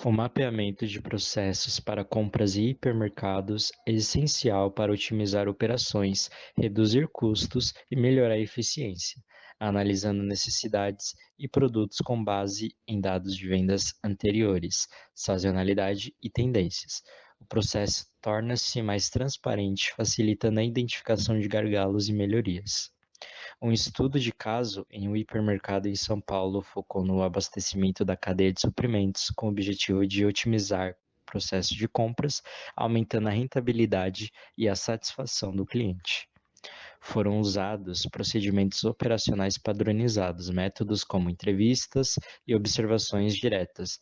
O mapeamento de processos para compras e hipermercados é essencial para otimizar operações, reduzir custos e melhorar a eficiência, analisando necessidades e produtos com base em dados de vendas anteriores, sazonalidade e tendências. O processo torna-se mais transparente, facilitando a identificação de gargalos e melhorias. Um estudo de caso em um hipermercado em São Paulo focou no abastecimento da cadeia de suprimentos, com o objetivo de otimizar o processo de compras, aumentando a rentabilidade e a satisfação do cliente. Foram usados procedimentos operacionais padronizados, métodos como entrevistas e observações diretas.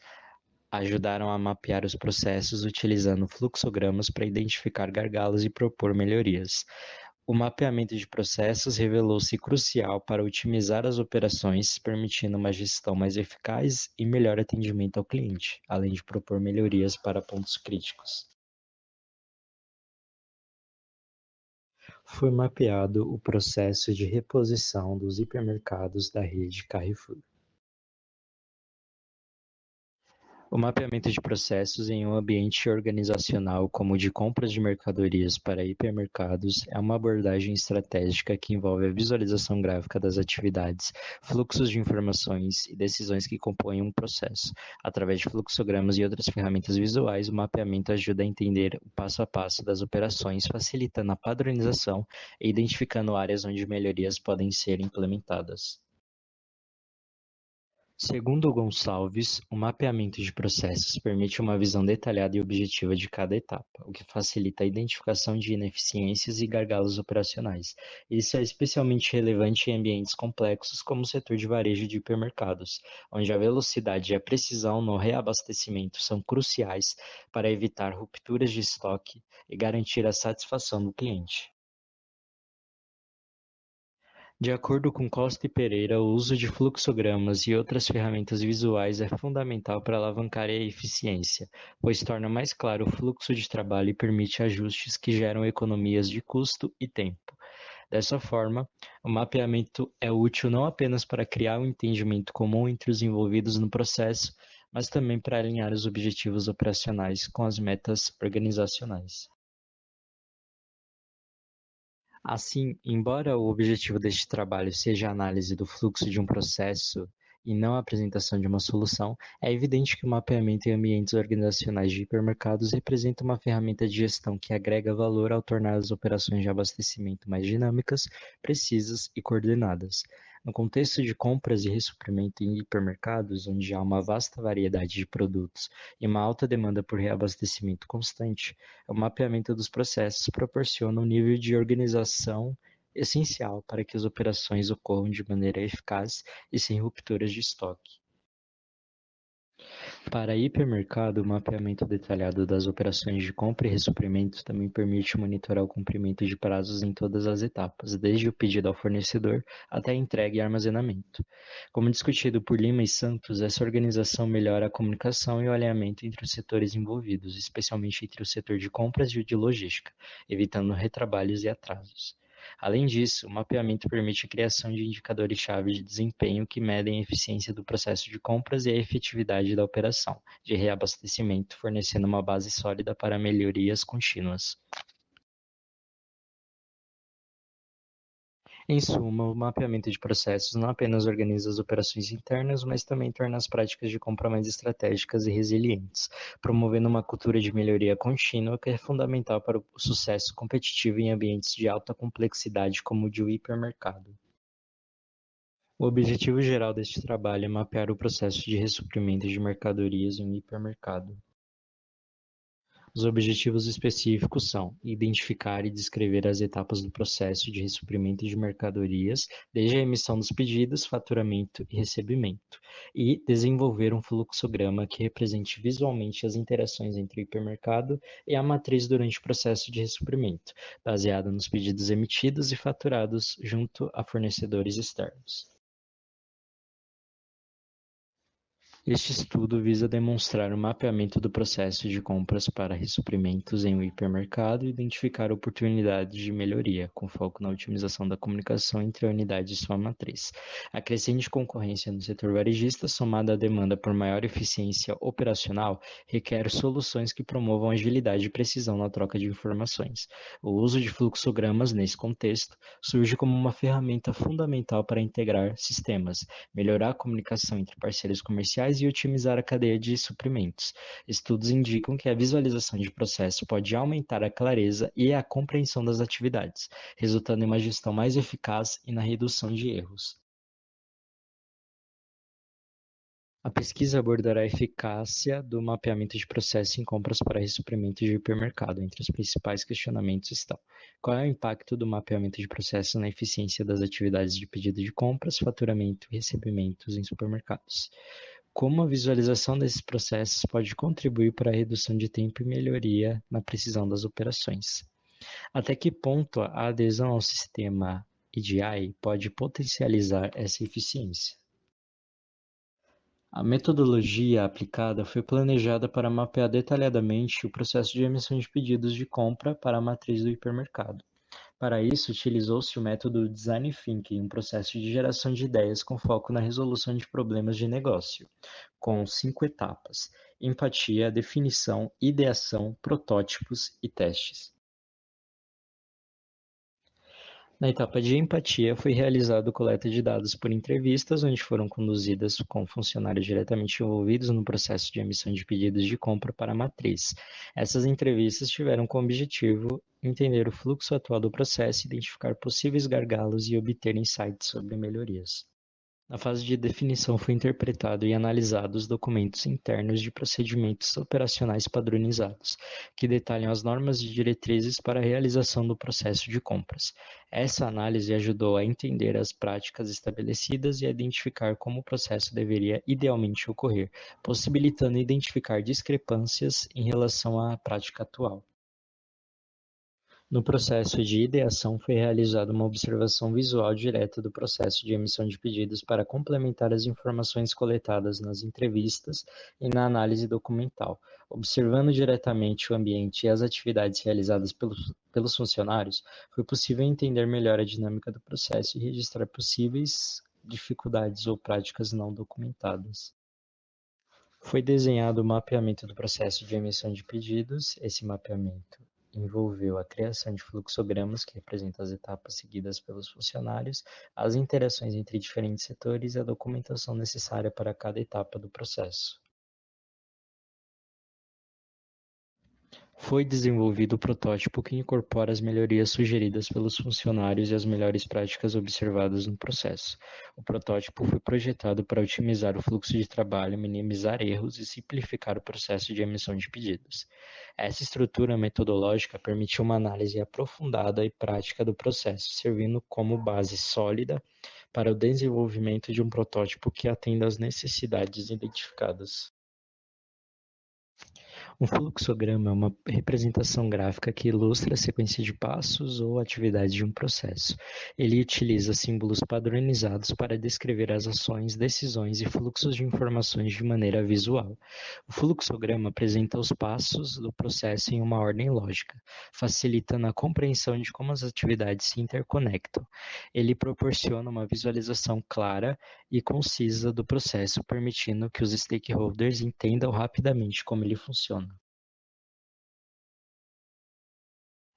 Ajudaram a mapear os processos utilizando fluxogramas para identificar gargalos e propor melhorias. O mapeamento de processos revelou-se crucial para otimizar as operações, permitindo uma gestão mais eficaz e melhor atendimento ao cliente, além de propor melhorias para pontos críticos. Foi mapeado o processo de reposição dos hipermercados da rede Carrefour. O mapeamento de processos em um ambiente organizacional, como o de compras de mercadorias para hipermercados, é uma abordagem estratégica que envolve a visualização gráfica das atividades, fluxos de informações e decisões que compõem um processo. Através de fluxogramas e outras ferramentas visuais, o mapeamento ajuda a entender o passo a passo das operações, facilitando a padronização e identificando áreas onde melhorias podem ser implementadas. Segundo Gonçalves, o mapeamento de processos permite uma visão detalhada e objetiva de cada etapa, o que facilita a identificação de ineficiências e gargalos operacionais. Isso é especialmente relevante em ambientes complexos como o setor de varejo de hipermercados, onde a velocidade e a precisão no reabastecimento são cruciais para evitar rupturas de estoque e garantir a satisfação do cliente. De acordo com Costa e Pereira, o uso de fluxogramas e outras ferramentas visuais é fundamental para alavancar a eficiência, pois torna mais claro o fluxo de trabalho e permite ajustes que geram economias de custo e tempo. Dessa forma, o mapeamento é útil não apenas para criar um entendimento comum entre os envolvidos no processo, mas também para alinhar os objetivos operacionais com as metas organizacionais. Assim, embora o objetivo deste trabalho seja a análise do fluxo de um processo e não a apresentação de uma solução, é evidente que o mapeamento em ambientes organizacionais de hipermercados representa uma ferramenta de gestão que agrega valor ao tornar as operações de abastecimento mais dinâmicas, precisas e coordenadas. No contexto de compras e ressuprimento em hipermercados, onde há uma vasta variedade de produtos e uma alta demanda por reabastecimento constante, o mapeamento dos processos proporciona um nível de organização essencial para que as operações ocorram de maneira eficaz e sem rupturas de estoque. Para hipermercado, o mapeamento detalhado das operações de compra e ressuprimento também permite monitorar o cumprimento de prazos em todas as etapas, desde o pedido ao fornecedor até a entrega e armazenamento. Como discutido por Lima e Santos, essa organização melhora a comunicação e o alinhamento entre os setores envolvidos, especialmente entre o setor de compras e o de logística, evitando retrabalhos e atrasos. Além disso, o mapeamento permite a criação de indicadores-chave de desempenho que medem a eficiência do processo de compras e a efetividade da operação de reabastecimento, fornecendo uma base sólida para melhorias contínuas. Em suma, o mapeamento de processos não apenas organiza as operações internas, mas também torna as práticas de compra mais estratégicas e resilientes, promovendo uma cultura de melhoria contínua que é fundamental para o sucesso competitivo em ambientes de alta complexidade como o de um hipermercado. O objetivo geral deste trabalho é mapear o processo de ressuprimento de mercadorias em um hipermercado. Os objetivos específicos são identificar e descrever as etapas do processo de ressuprimento de mercadorias, desde a emissão dos pedidos, faturamento e recebimento, e desenvolver um fluxograma que represente visualmente as interações entre o hipermercado e a matriz durante o processo de ressuprimento, baseado nos pedidos emitidos e faturados junto a fornecedores externos. Este estudo visa demonstrar o mapeamento do processo de compras para ressuprimentos em um hipermercado e identificar oportunidades de melhoria, com foco na otimização da comunicação entre a unidade e sua matriz. A crescente concorrência no setor varejista, somada à demanda por maior eficiência operacional, requer soluções que promovam agilidade e precisão na troca de informações. O uso de fluxogramas, nesse contexto, surge como uma ferramenta fundamental para integrar sistemas, melhorar a comunicação entre parceiros comerciais e otimizar a cadeia de suprimentos. Estudos indicam que a visualização de processo pode aumentar a clareza e a compreensão das atividades, resultando em uma gestão mais eficaz e na redução de erros. A pesquisa abordará a eficácia do mapeamento de processo em compras para ressuprimento de hipermercado. Entre os principais questionamentos estão: qual é o impacto do mapeamento de processo na eficiência das atividades de pedido de compras, faturamento e recebimentos em supermercados? Como a visualização desses processos pode contribuir para a redução de tempo e melhoria na precisão das operações? Até que ponto a adesão ao sistema EDI pode potencializar essa eficiência? A metodologia aplicada foi planejada para mapear detalhadamente o processo de emissão de pedidos de compra para a matriz do hipermercado. Para isso, utilizou-se o método Design Thinking, um processo de geração de ideias com foco na resolução de problemas de negócio, com 5 etapas: empatia, definição, ideação, protótipos e testes. Na etapa de empatia, foi realizado coleta de dados por entrevistas, onde foram conduzidas com funcionários diretamente envolvidos no processo de emissão de pedidos de compra para a matriz. Essas entrevistas tiveram como objetivo entender o fluxo atual do processo, identificar possíveis gargalos e obter insights sobre melhorias. Na fase de definição foi interpretado e analisado os documentos internos de procedimentos operacionais padronizados, que detalham as normas e diretrizes para a realização do processo de compras. Essa análise ajudou a entender as práticas estabelecidas e a identificar como o processo deveria idealmente ocorrer, possibilitando identificar discrepâncias em relação à prática atual. No processo de ideação, foi realizada uma observação visual direta do processo de emissão de pedidos para complementar as informações coletadas nas entrevistas e na análise documental. Observando diretamente o ambiente e as atividades realizadas pelos funcionários, foi possível entender melhor a dinâmica do processo e registrar possíveis dificuldades ou práticas não documentadas. Foi desenhado o mapeamento do processo de emissão de pedidos. Esse mapeamento envolveu a criação de fluxogramas que representam as etapas seguidas pelos funcionários, as interações entre diferentes setores e a documentação necessária para cada etapa do processo. Foi desenvolvido o protótipo que incorpora as melhorias sugeridas pelos funcionários e as melhores práticas observadas no processo. O protótipo foi projetado para otimizar o fluxo de trabalho, minimizar erros e simplificar o processo de emissão de pedidos. Essa estrutura metodológica permitiu uma análise aprofundada e prática do processo, servindo como base sólida para o desenvolvimento de um protótipo que atenda às necessidades identificadas. Um fluxograma é uma representação gráfica que ilustra a sequência de passos ou atividades de um processo. Ele utiliza símbolos padronizados para descrever as ações, decisões e fluxos de informações de maneira visual. O fluxograma apresenta os passos do processo em uma ordem lógica, facilitando a compreensão de como as atividades se interconectam. Ele proporciona uma visualização clara e concisa do processo, permitindo que os stakeholders entendam rapidamente como ele funciona.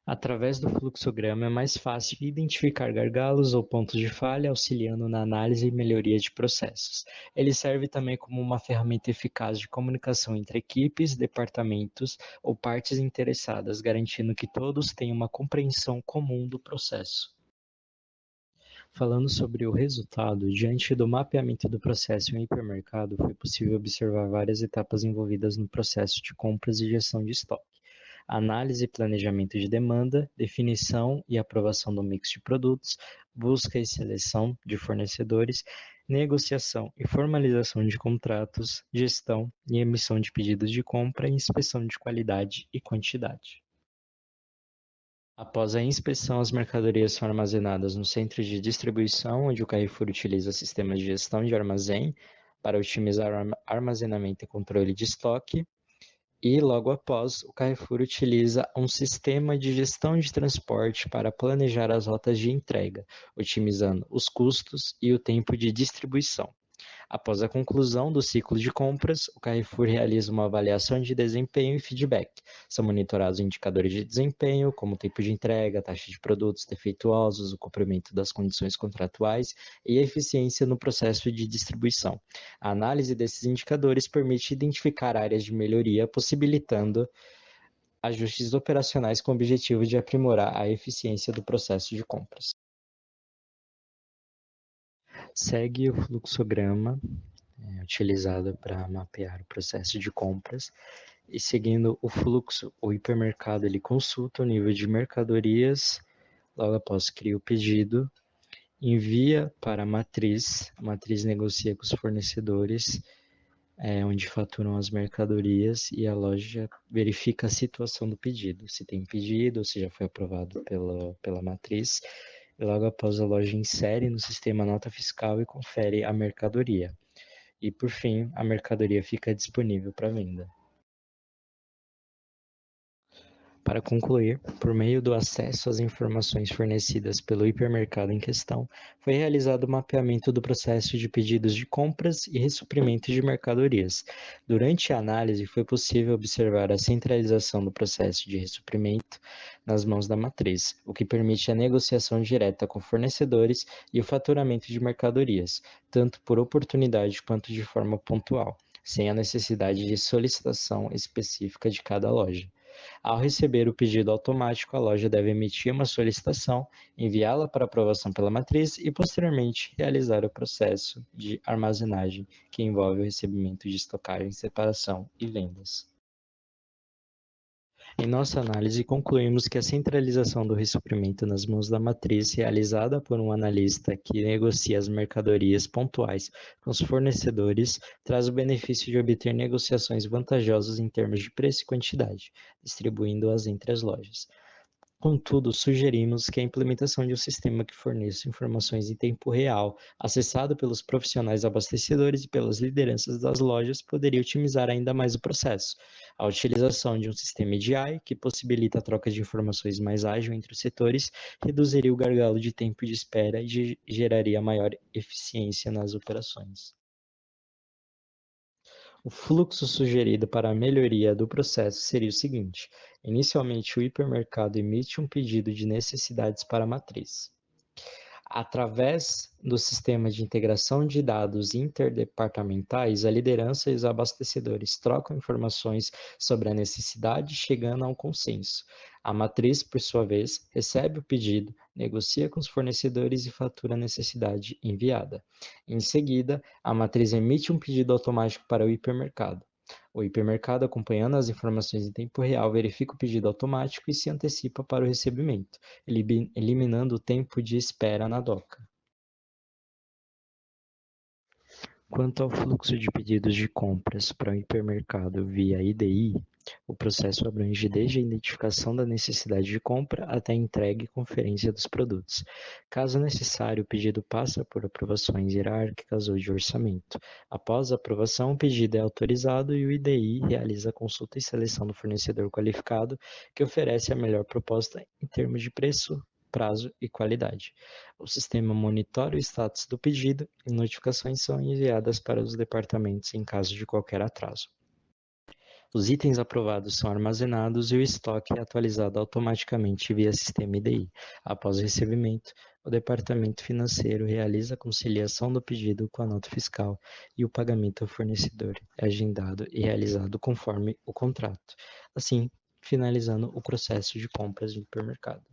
Através do fluxograma é mais fácil identificar gargalos ou pontos de falha, auxiliando na análise e melhoria de processos. Ele serve também como uma ferramenta eficaz de comunicação entre equipes, departamentos ou partes interessadas, garantindo que todos tenham uma compreensão comum do processo. Falando sobre o resultado, diante do mapeamento do processo em um hipermercado, foi possível observar várias etapas envolvidas no processo de compras e gestão de estoque: análise e planejamento de demanda, definição e aprovação do mix de produtos, busca e seleção de fornecedores, negociação e formalização de contratos, gestão e emissão de pedidos de compra e inspeção de qualidade e quantidade. Após a inspeção, as mercadorias são armazenadas no centro de distribuição, onde o Carrefour utiliza sistemas de gestão de armazém, para otimizar o armazenamento e controle de estoque. E, logo após, o Carrefour utiliza um sistema de gestão de transporte para planejar as rotas de entrega, otimizando os custos e o tempo de distribuição. Após a conclusão do ciclo de compras, o Carrefour realiza uma avaliação de desempenho e feedback. São monitorados indicadores de desempenho, como o tempo de entrega, taxa de produtos defeituosos, o cumprimento das condições contratuais e a eficiência no processo de distribuição. A análise desses indicadores permite identificar áreas de melhoria, possibilitando ajustes operacionais com o objetivo de aprimorar a eficiência do processo de compras. Segue o fluxograma utilizado para mapear o processo de compras e seguindo o fluxo, o hipermercado ele consulta o nível de mercadorias, logo após cria o pedido, envia para a matriz negocia com os fornecedores, onde faturam as mercadorias e a loja verifica a situação do pedido, se tem pedido, se já foi aprovado pela matriz, e logo após a loja insere no sistema nota fiscal e confere a mercadoria. E, por fim, a mercadoria fica disponível para venda. Para concluir, por meio do acesso às informações fornecidas pelo hipermercado em questão, foi realizado o mapeamento do processo de pedidos de compras e ressuprimento de mercadorias. Durante a análise, foi possível observar a centralização do processo de ressuprimento nas mãos da matriz, o que permite a negociação direta com fornecedores e o faturamento de mercadorias, tanto por oportunidade quanto de forma pontual, sem a necessidade de solicitação específica de cada loja. Ao receber o pedido automático, a loja deve emitir uma solicitação, enviá-la para aprovação pela matriz e, posteriormente, realizar o processo de armazenagem, que envolve o recebimento de estocagem, separação e vendas. Em nossa análise, concluímos que a centralização do ressuprimento nas mãos da matriz, realizada por um analista que negocia as mercadorias pontuais com os fornecedores, traz o benefício de obter negociações vantajosas em termos de preço e quantidade, distribuindo-as entre as lojas. Contudo, sugerimos que a implementação de um sistema que forneça informações em tempo real, acessado pelos profissionais abastecedores e pelas lideranças das lojas, poderia otimizar ainda mais o processo. A utilização de um sistema EDI, que possibilita a troca de informações mais ágil entre os setores, reduziria o gargalo de tempo de espera e geraria maior eficiência nas operações. O fluxo sugerido para a melhoria do processo seria o seguinte: inicialmente, o hipermercado emite um pedido de necessidades para a matriz. Através do sistema de integração de dados interdepartamentais, a liderança e os abastecedores trocam informações sobre a necessidade, chegando a um consenso. A matriz, por sua vez, recebe o pedido, negocia com os fornecedores e fatura a necessidade enviada. Em seguida, a matriz emite um pedido automático para o hipermercado. O hipermercado, acompanhando as informações em tempo real, verifica o pedido automático e se antecipa para o recebimento, eliminando o tempo de espera na doca. Quanto ao fluxo de pedidos de compras para o hipermercado via IDI, o processo abrange desde a identificação da necessidade de compra até a entrega e conferência dos produtos. Caso necessário, o pedido passa por aprovações hierárquicas ou de orçamento. Após a aprovação, o pedido é autorizado e o IDI realiza a consulta e seleção do fornecedor qualificado que oferece a melhor proposta em termos de preço, prazo e qualidade. O sistema monitora o status do pedido e notificações são enviadas para os departamentos em caso de qualquer atraso. Os itens aprovados são armazenados e o estoque é atualizado automaticamente via sistema IDI. Após o recebimento, o departamento financeiro realiza a conciliação do pedido com a nota fiscal e o pagamento ao fornecedor é agendado e realizado conforme o contrato, assim finalizando o processo de compras do hipermercado.